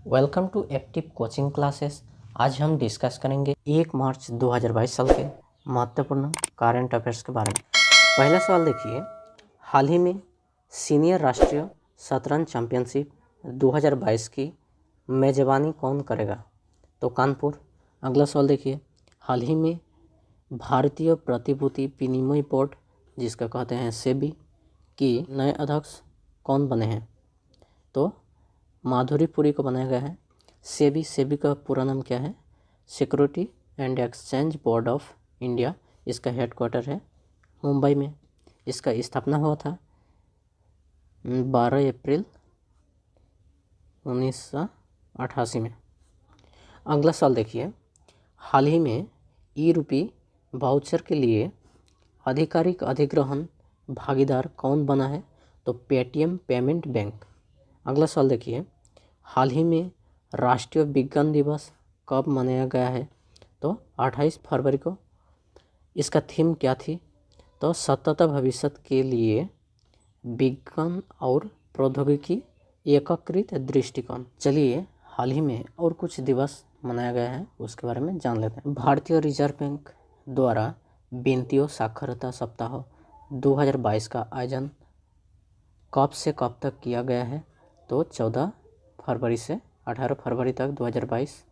Welcome to active coaching classes. आज हम discuss करेंगे 1 मार्च 2022 साल के महत्वपूर्ण करंट अफेयर्स के बारे में। पहला सवाल देखिए, हाल ही में सीनियर राष्ट्रीय शतरंज चैंपियनशिप 2022 की मेजबानी कौन करेगा? तो कानपुर। अगला सवाल देखिए, हाल ही में भारतीय प्रतिभूति विनिमय बोर्ड जिसका कहते हैं सेबी की नए अध्यक्ष कौन बने हैं? तो माधुरी पुरी को बनाया गया है। सेबी का पूरा नाम क्या है? Security and exchange board of India. इसका हेडक्वार्टर है मुंबई में। इसका स्थापना हुआ था 12 अप्रैल 1988 में। अगला सवाल देखिए, हाल ही में ई-रूपी वाउचर के लिए आधिकारिक अधिग्रहण भागीदार कौन बना है? तो पेटीएम पेमेंट बैंक। अगला सवाल देखिए, हाल ही में राष्ट्रीय विज्ञान दिवस कब मनाया गया है? तो 28 फरवरी को। इसका थीम क्या थी? तो सतत भविष्य के लिए विज्ञान और प्रौद्योगिकी एकीकृत दृष्टिकोण। चलिए हाल ही में और कुछ दिवस मनाया गया है उसके बारे में जान लेते हैं। भारतीय रिजर्व बैंक द्वारा वित्तीय साक्षरता सप्ताह 2022 का आयोजन कब से कब तक किया गया है? तो 14 फरवरी से 18 फरवरी तक 2022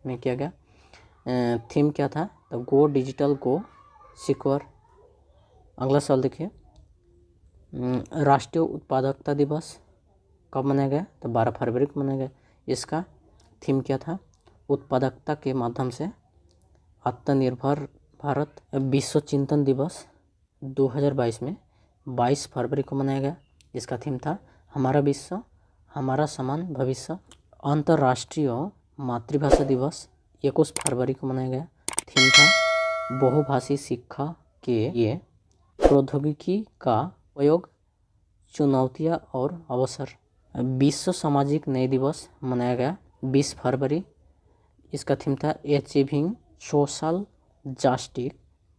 में किया गया। थीम क्या था? तो गो डिजिटल गो सिक्योर। अगला सवाल देखिए, राष्ट्रीय उत्पादकता दिवस कब मनाया गया? तो 12 फरवरी को मनाया गया। इसका थीम क्या था? उत्पादकता के माध्यम से आत्मनिर्भर भारत। विश्व चिंतन दिवस 2022 में 22 फरवरी को मनाया गया। इसका थीम था हमारा विश्व हमारा समान भविष्य। अंतर्राष्ट्रीय मातृभाषा दिवस 21 फरवरी को मनाया गया। थीम था बहुभाषी शिक्षा के लिए प्रौद्योगिकी का उपयोग, चुनौतियाँ और अवसर। विश्व सामाजिक न्याय दिवस मनाया गया 20 फरवरी। इसका थीम था achieving social justice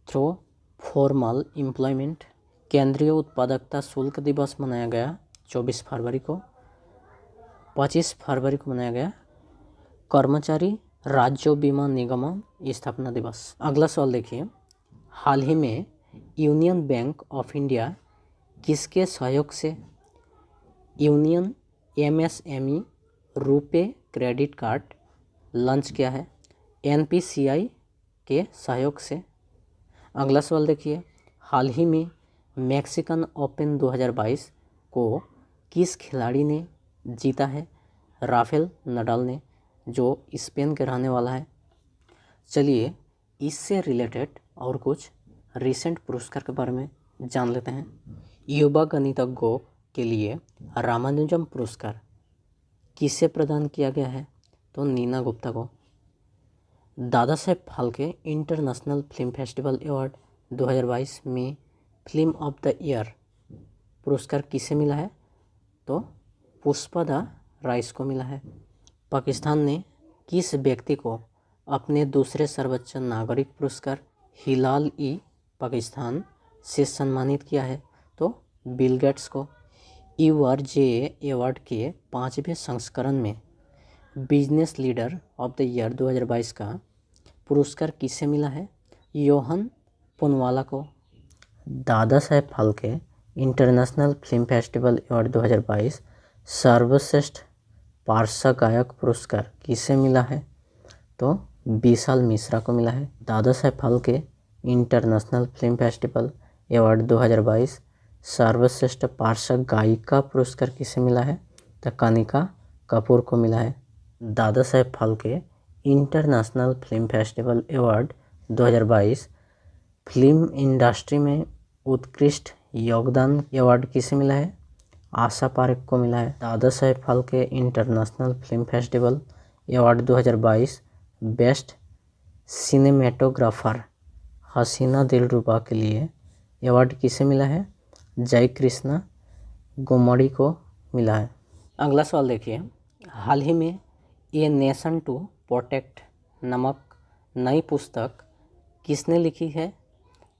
through formal employment. केंद्रीय उत्पादकता शुल्क दिवस मनाया गया 24 फरवरी को। 25 फरवरी को मनाया गया कर्मचारी राज्य बीमा निगम स्थापना दिवस। अगला सवाल देखिए, हाल ही में यूनियन बैंक ऑफ इंडिया किसके सहयोग से union MSME RuPay credit card launch किया है? एनपीसीआई के सहयोग से। अगला सवाल देखिए, हाल ही में मैक्सिकन ओपन 2022 को किस खिलाड़ी ने जीता है? राफेल नडाल ने, जो स्पेन के रहने वाला है। चलिए इससे रिलेटेड और कुछ रिसेंट पुरस्कार के बारे में जान लेते हैं। युवा गणितज्ञों के लिए रामानुजम पुरस्कार किसे प्रदान किया गया है? तो नीना गुप्ता को। Dada Saheb Phalke international film festival award 2022 में फिल्म ऑफ द ईयर पुरस्कार किसे मिला है? तो पुष्पा राइस को मिला है। पाकिस्तान ने किस व्यक्ति को अपने दूसरे सर्वोच्च नागरिक पुरस्कार हिलाल-ई-पाकिस्तान से सम्मानित किया है? तो बिल गेट्स को। यूआरजे अवार्ड के 5वें संस्करण में business leader of the year 2022 का पुरस्कार किसे मिला है? योहन पुनवाला को। Dada Saheb Phalke international film festival award 2022 सर्वश्रेष्ठ पार्श्व गायक पुरस्कार किसे मिला है? तो विशाल मिश्रा को मिला है। Dada Saheb Phalke international film festival award 2022 सर्वश्रेष्ठ पार्श्व गायिका पुरस्कार किसे मिला है? तो कनिका कपूर को मिला है। Dada Saheb Phalke international film festival award 2022 film industry में उत्कृष्ट योगदान अवार्ड किसे मिला है? आशा पारेख को मिला है। Dada Saheb Phalke international film festival award 2022 best cinematographer Haseena Dilruba के लिए अवार्ड किसे मिला है? जय कृष्णा गुम्मड़ी को मिला है। अगला सवाल देखिए, हाल ही में ए नेशन टू प्रोटेक्ट नामक नई पुस्तक किसने लिखी है?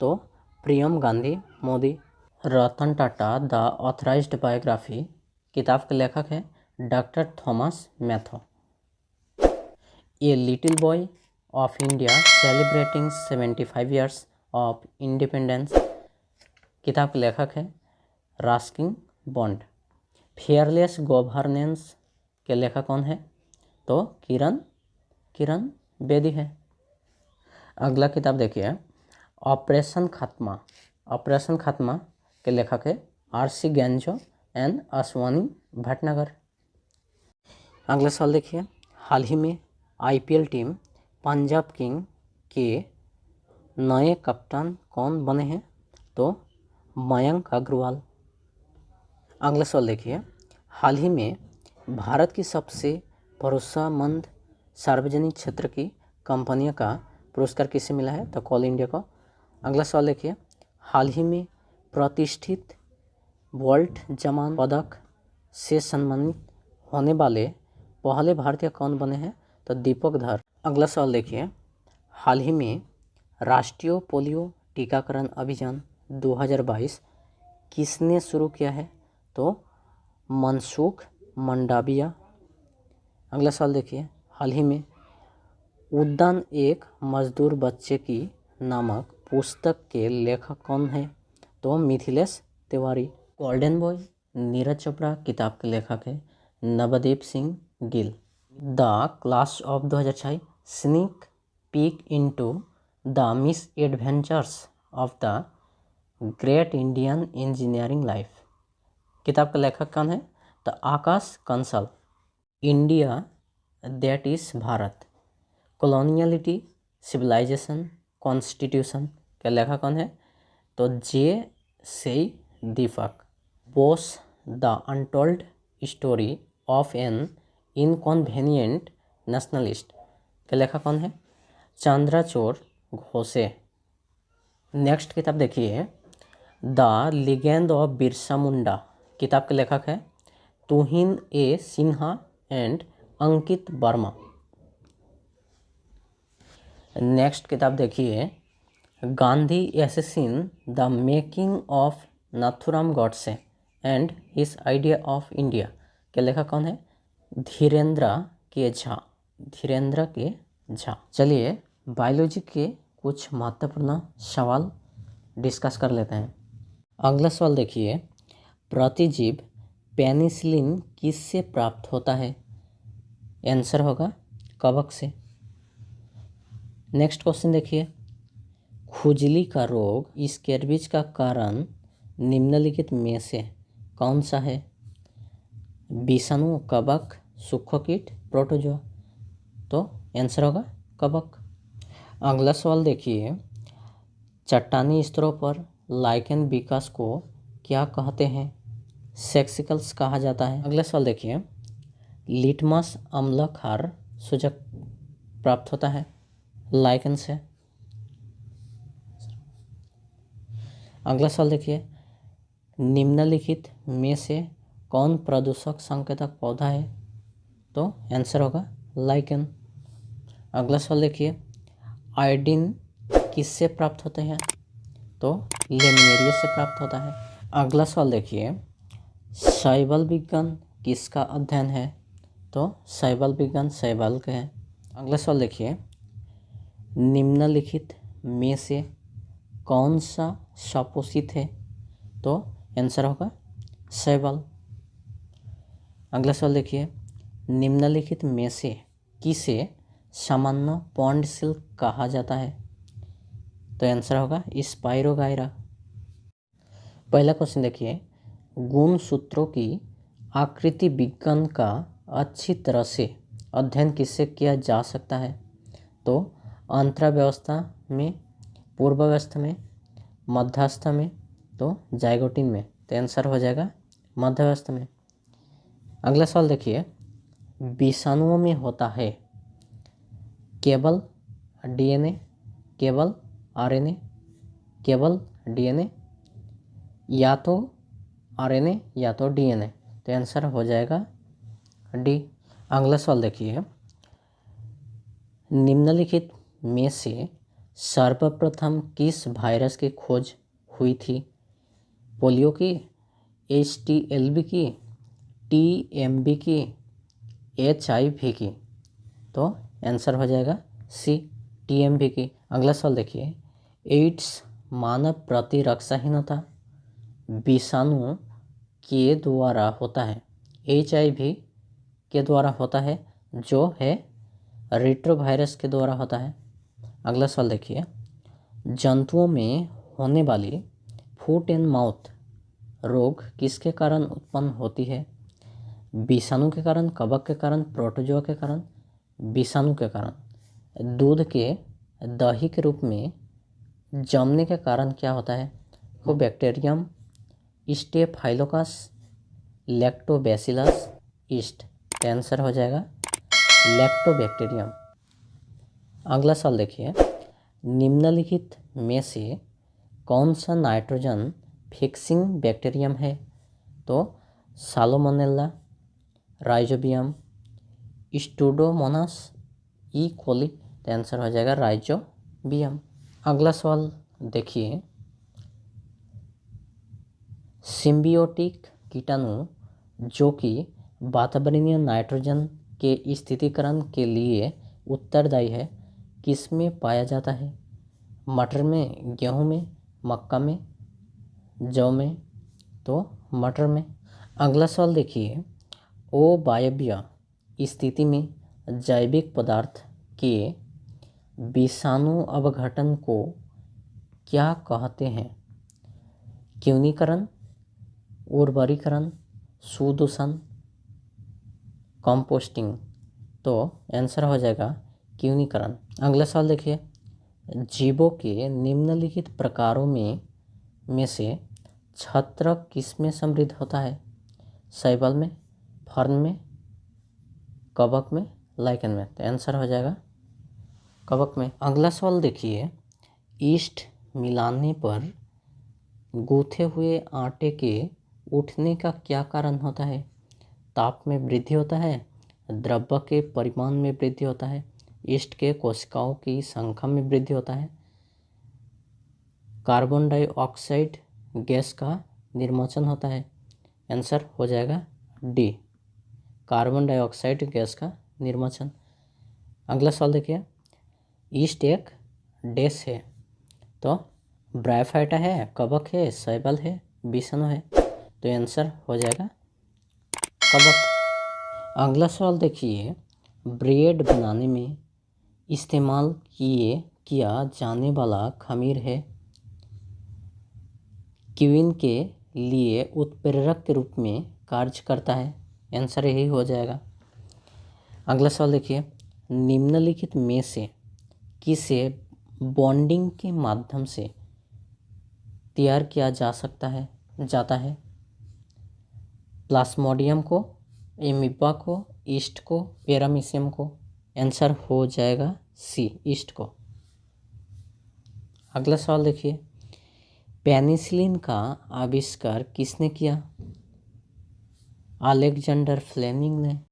तो Priyam Gandhi Modi. Ratan Tata the authorised biography किताब के लेखक है doctor Thomas Mathew. A little boy of India celebrating 75 years of independence. किताब के लेखक है रस्किन बॉन्ड। फेयरलेस गवर्नेंस के लेखक कौन है? तो किरण बेदी है। अगला किताब देखिए ऑपरेशन खात्मा के लेखक है आर.सी. गैंजो एंड अश्वनी भटनागर। अगला सवाल देखिए हाल ही में आईपीएल टीम पंजाब किंग के नए कप्तान कौन बने हैं? तो मयंक अग्रवाल। अगला सवाल देखिए हाल ही में भारत की सबसे भरोसेमंद सार्वजनिक क्षेत्र की कंपनियों का पुरस्कार किसे मिला है? तो कोल इंडिया को। अगला सवाल देखिए हाल ही में प्रतिष्ठित वोल्ट जमान पदक से सम्मानित होने वाले पहले भारतीय कौन बने हैं? तो दीपक धर। अगला सवाल देखिए हाल ही में राष्ट्रीय पोलियो टीकाकरण अभियान 2022 किसने शुरू किया है? तो मनसुख मंडाविया। अगला सवाल देखिए हाल ही में उद्यान एक मजदूर बच्चे की नामक पुस्तक के लेखक कौन है? तो मिथिलेश तिवारी। गोल्डन बॉय नीरज चोपड़ा किताब के लेखक है Navdeep Singh Gill. The class of 2006 sneak peek into the misadventures of the great Indian engineering life. किताब का लेखक कौन है? तो Aakash Kansal. India that is Bharat coloniality civilisation constitution के लेखक कौन है? तो J Deepak. Bose the untold story of an inconvenient nationalist के लेखक कौन है? चंद्रचूड़ घोषे। नेक्स्ट किताब देखिए the legend of Birsa Munda. किताब के लेखक है Tuhin A Sinha and Ankit Verma. Next किताब देखिए Gandhi assassin the making of Nathuram Godse and his idea of India के लेखक कौन है? धीरेन्द्र के झा। चलिए बायोलॉजी के कुछ महत्वपूर्ण सवाल डिस्कस कर लेते हैं। अगला सवाल देखिए प्रतिजीव पेनिसिलिन किससे प्राप्त होता है? आंसर होगा कवक से। नेक्स्ट क्वेश्चन देखिए खुजली का रोग स्कैबिज का कारण निम्नलिखित में से कौन सा है? विषाणु, कवक, सूक्ष्मकीट, प्रोटोजोआ। तो आंसर होगा कवक। अगला सवाल देखिए चट्टानी स्तरों पर लाइकेन विकास को क्या कहते हैं? सेक्सिकल्स कहा जाता है। अगला सवाल देखिए लिटमस अम्ल क्षार सूचक प्राप्त होता है लाइकेन से। अगला सवाल देखिए निम्नलिखित में से कौन प्रदूषक संकेतक पौधा है? तो आंसर होगा लाइकेन। अगला सवाल देखिए आयोडीन किससे प्राप्त होते हैं? तो लेमिनेरिया से प्राप्त होता है। अगला सवाल देखिए शैवाल विज्ञान किसका अध्ययन है? तो शैवाल विज्ञान शैवाल का है। अगला सवाल देखिए निम्नलिखित में से कौन सा सपोषित है? तो आंसर होगा शैवाल। अगला सवाल देखिए निम्नलिखित में से किसे सामान्य पॉन्ड सिल्क कहा जाता है? तो आंसर होगा स्पाइरोगाइरा। पहला क्वेश्चन देखिए गुणसूत्रों की आकृति विज्ञान का अच्छी तरह से अध्ययन किससे किया जा सकता है? तो अंतरावस्था में, पूर्वावस्था में, मध्यावस्था में, तो जाइगोटिन में। तो आंसर हो जाएगा मध्यावस्था में। अगला सवाल देखिए विषाणुओं में होता है केवल डीएनए, केवल आरएनए, केवल डीएनए, या तो आरएनए या तो डीएनए। तो आंसर हो जाएगा डी। अगला सवाल देखिए निम्नलिखित में से सर्वप्रथम किस वायरस की खोज हुई थी? पोलियो की, HTLV की, TMB की, HIV की। तो आंसर हो जाएगा सी, टीएमवी की। अगला सवाल देखिए, एड्स मानव प्रतिरक्षाहीनता विषाणु के द्वारा होता है, HIV के द्वारा होता है, जो है रेट्रोवायरस के द्वारा होता है। अगला सवाल देखिए, जंतुओं में होने वाली फुट एंड माउथ रोग किसके कारण उत्पन्न होती है? विषाणु के कारण, कवक के कारण, प्रोटोजोआ के कारण, विषाणु के कारण। दूध के दही के रूप में जमने के कारण क्या होता है? वो बैक्टीरियम स्टेफाइलोकास, लैक्टोबैसिलस, ईस्ट। आंसर हो जाएगा लैक्टोबैक्टीरियम। अगला सवाल देखिए, निम्नलिखित में से कौन सा नाइट्रोजन फिक्सिंग बैक्टीरियम है? तो सालोमोनेला, राइजोबियम, स्टूडोमोनास, ई कोली। आंसर हो जाएगा राइजोबियम। अगला सवाल देखिए, सिम्बियोटिक कीटाणु जो कि वातावरणीय नाइट्रोजन के स्थितीकरण के लिए उत्तरदायी है, किसमें पाया जाता है? मटर में, गेहूं में, मक्का में, जौ में। तो मटर में। अगला सवाल देखिए, अवायवीय स्थिति में जैविक पदार्थ के विषाणु अपघटन को क्या कहते हैं? क्यूनीकरण, उर्वरीकरण, सुदूषण, कंपोस्टिंग। तो आंसर हो जाएगा क्यूनीकरण। अगला सवाल देखिए, जीवों के निम्नलिखित प्रकारों में से छत्रक किसमें समृद्ध होता है? शैवाल में, फर्न में, कवक में, लाइकन में। तो आंसर हो जाएगा कवक में। अगला सवाल देखिए, ईस्ट मिलाने पर गूथे हुए आटे के उठने का क्या कारण होता है? ताप में वृद्धि होता है, द्रव्य के परिमाण में वृद्धि होता है, ईस्ट के कोशिकाओं की संख्या में वृद्धि होता है, कार्बन डाइऑक्साइड गैस का निर्माचन होता है। आंसर हो जाएगा डी, कार्बन डाइऑक्साइड गैस का निर्माचन। अगला सवाल देखिए, ईस्ट एक डैश है। तो ब्रायोफाइटा है, कवक है, शैवाल है, विषाणु है। तो आंसर हो जाएगा कवक। अगला सवाल देखिए, ब्रेड बनाने में इस्तेमाल किया जाने वाला खमीर है, क्यूइन के लिए उत्प्रेरक के रूप में कार्य करता है। आंसर यही हो जाएगा। अगला सवाल देखिए, निम्नलिखित में से किसे बॉन्डिंग के माध्यम से तैयार किया जाता है? प्लाज्मोडियम को, एमीबा को, ईस्ट को, पैरामीशियम को। आंसर हो जाएगा सी, ईस्ट को। अगला सवाल देखिए, पेनिसिलिन का आविष्कार किसने किया? अलेक्जेंडर फ्लेमिंग ने।